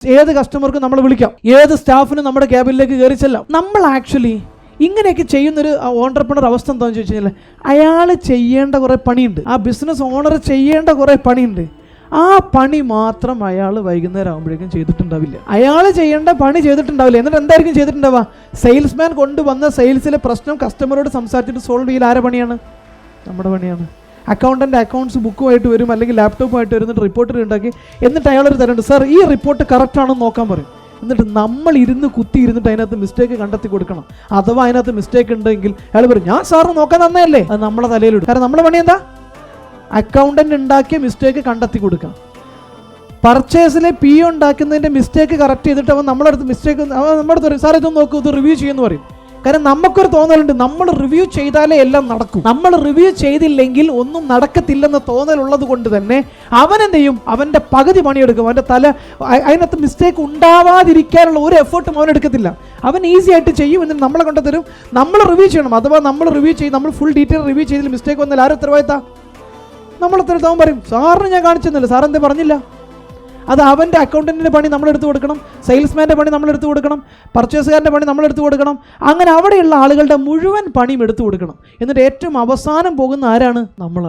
ഏത് കസ്റ്റമർക്കും നമ്മൾ വിളിക്കാം, ഏത് സ്റ്റാഫിനും നമ്മുടെ ക്യാബിനിലേക്ക് കയറി ചെല്ലാം. നമ്മൾ ആക്ച്വലി ഇങ്ങനെയൊക്കെ ചെയ്യുന്നൊരു ഓണ്ടർപ്രണർ അവസ്ഥ എന്താണെന്ന് ചോദിച്ചു കഴിഞ്ഞാൽ, അയാൾ ചെയ്യേണ്ട കുറേ പണിയുണ്ട്, ആ ബിസിനസ് ഓണർ ചെയ്യേണ്ട കുറേ പണിയുണ്ട്. ആ പണി മാത്രം അയാൾ വൈകുന്നേരം ആകുമ്പോഴേക്കും ചെയ്തിട്ടുണ്ടാവില്ല. അയാൾ ചെയ്യേണ്ട പണി ചെയ്തിട്ടുണ്ടാവില്ല. എന്നിട്ട് എന്തായിരിക്കും ചെയ്തിട്ടുണ്ടാവുക? സെയിൽസ്മാൻ കൊണ്ടുവന്ന സെയിൽസിലെ പ്രശ്നം കസ്റ്റമറോട് സംസാരിച്ചിട്ട് സോൾവ് ചെയ്യൽ ആരുടെ പണിയാണ്? നമ്മുടെ പണിയാണ്. അക്കൗണ്ടൻ്റ് അക്കൗണ്ട്സ് ബുക്കുമായിട്ട് വരും, അല്ലെങ്കിൽ ലാപ്ടോപ്പുമായിട്ട് വരുന്നിട്ട് റിപ്പോർട്ട് ഉണ്ടാക്കി, എന്നിട്ട് അയാളൊരു തരുന്നുണ്ട്, സാർ ഈ റിപ്പോർട്ട് കറക്റ്റ് ആണെന്ന് നോക്കാൻ പറയും. എന്നിട്ട് നമ്മൾ കുത്തി ഇരുന്നിട്ട് അതിനകത്ത് മിസ്റ്റേക്ക് കണ്ടെത്തി കൊടുക്കണം. അഥവാ അതിനകത്ത് മിസ്റ്റേക്ക് ഉണ്ടെങ്കിൽ അയാൾ പറയും, ഞാൻ സാറ് നോക്കാൻ തന്നെയല്ലേ. അത് നമ്മളെ തലയിലിടും. കാരണം നമ്മുടെ പണി എന്താ? അക്കൗണ്ടൻ്റ് ഉണ്ടാക്കിയ മിസ്റ്റേക്ക് കണ്ടെത്തി കൊടുക്കാം. പർച്ചേസിലെ പി ഉണ്ടാക്കുന്നതിൻ്റെ മിസ്റ്റേക്ക് കറക്റ്റ് ചെയ്തിട്ട് അവൻ നമ്മളടുത്ത് മിസ്റ്റേക്ക് നമ്മുടെ അടുത്ത് പറയും, സാർ ഇതൊന്ന് നോക്കൂ, ഇത് റിവ്യൂ ചെയ്യുമെന്ന് പറയും. കാരണം നമുക്കൊരു തോന്നലുണ്ട്, നമ്മൾ റിവ്യൂ ചെയ്താലേ എല്ലാം നടക്കും. നമ്മൾ റിവ്യൂ ചെയ്തില്ലെങ്കിൽ ഒന്നും നടക്കത്തില്ലെന്ന് തോന്നലുള്ളത് കൊണ്ട് തന്നെ അവൻ എന്ത് ചെയ്യും? അവൻ്റെ പകുതി പണിയെടുക്കും. അവൻ്റെ അതിനകത്ത് മിസ്റ്റേക്ക് ഉണ്ടാവാതിരിക്കാനുള്ള ഒരു എഫേർട്ടും അവൻ എടുക്കത്തില്ല. അവൻ ഈസി ആയിട്ട് ചെയ്യും. എന്നിട്ട് നമ്മളെ കൊണ്ടുതരും. നമ്മൾ റിവ്യൂ ചെയ്യണം. അഥവാ നമ്മൾ റിവ്യൂ ചെയ്ത് നമ്മൾ ഫുൾ ഡീറ്റെയിൽ റിവ്യൂ ചെയ്തതിൽ മിസ്റ്റേക്ക് വന്നാൽ ആരും ഉത്തരവാദിത്തം? നമ്മളെത്തരത്തവൻ പറയും, സാറിന് ഞാൻ കാണിച്ചെന്നില്ല, സാറെന്തേ പറഞ്ഞില്ല. അത് അവൻ്റെ അക്കൗണ്ടൻറ്റിൻ്റെ പണി നമ്മളെടുത്ത് കൊടുക്കണം, സെയിൽസ്മാൻ്റെ പണി നമ്മളെടുത്ത് കൊടുക്കണം, പർച്ചേസുകാരൻ്റെ പണി നമ്മളെടുത്ത് കൊടുക്കണം. അങ്ങനെ അവിടെയുള്ള ആളുകളുടെ മുഴുവൻ പണിയും എടുത്തു കൊടുക്കണം. എന്നിട്ട് ഏറ്റവും അവസാനം പോകുന്ന ആരാണ്? നമ്മളാണ്.